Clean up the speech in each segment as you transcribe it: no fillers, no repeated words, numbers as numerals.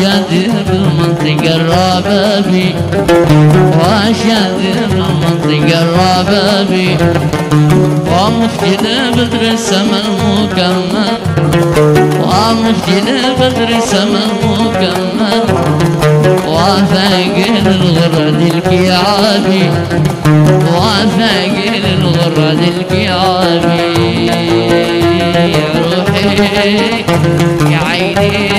واشادر بالمنطقة الربابي واشادر بالمنطقة الربابي ومفتي بدر السما المكمل ومفتي بدر السما المكمل وثاقل الغرد الكعابي وثاقل الغرد الكعابي يا روحي يا عيني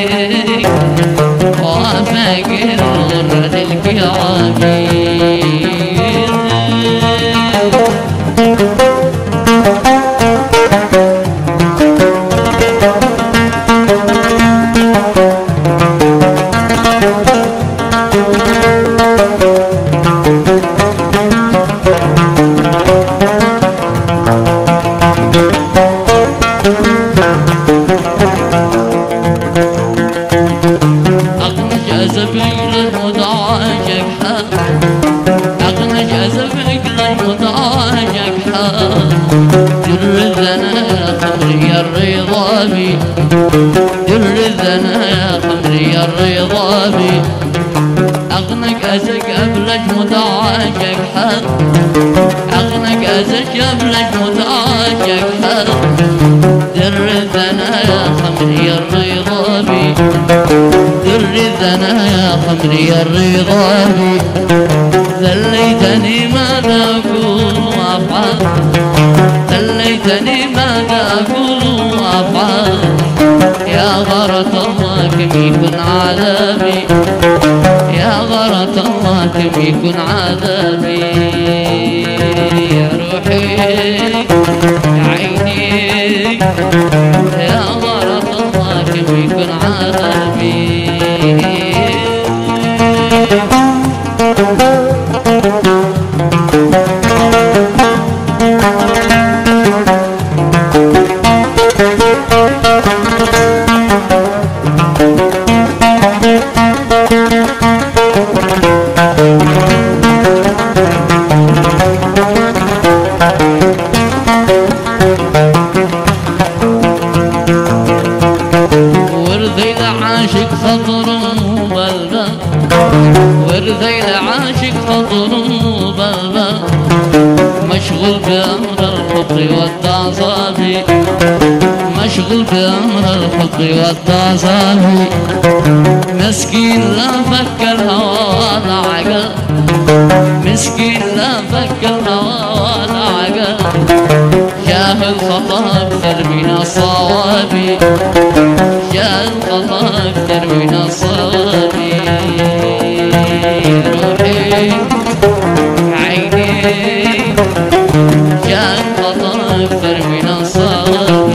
وثاقل الغرد الكعابي در الذنا يا خمري الرضابي أغنك أزك أبلج متعاشق حق أغنك أزك أبلج متعاشق حق در الذنا يا خمري الرضابي در الذنا يا خمري الرضابي ذليتني ماذا أقول وأفعل ذليتني ماذا أقول وأفعل يا غرة الله كم يكون عذابي يا غرة الله كم يكون عذابي يا روحي يا عيني يا غرة الله كم يكون عذابي ورثي العاشق فطر بلبل مشغول بأمر الحب والتصافي مشغول بأمر الحب والتصافي مسكين لا فك الهوى ولا عقل مسكين لا فك الهوى ولا عقل جاهل خطأ أكثر من الصواب جاهل خطأ أكثر من الصواب روحي عيني جاء الخطأ أكثر من الصواب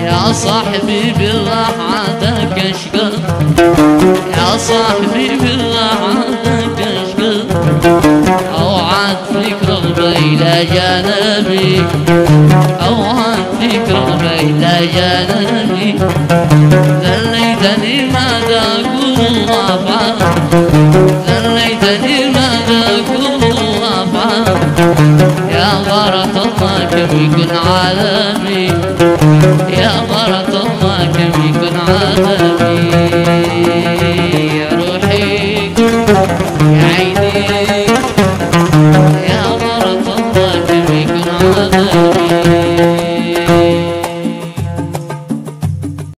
يا صاحبي بالله عادك اشقى يا صاحبي بالله عادك اشقى اوعد فيك رغبة الى جانبي اوعد فيك رغبة الى جانبي ذليتني ماذا اقول وافعل ذليتني ماذا اقول وافعل يا غرة الله كم يكون عذابي يا غرة الله كم يكون عذابي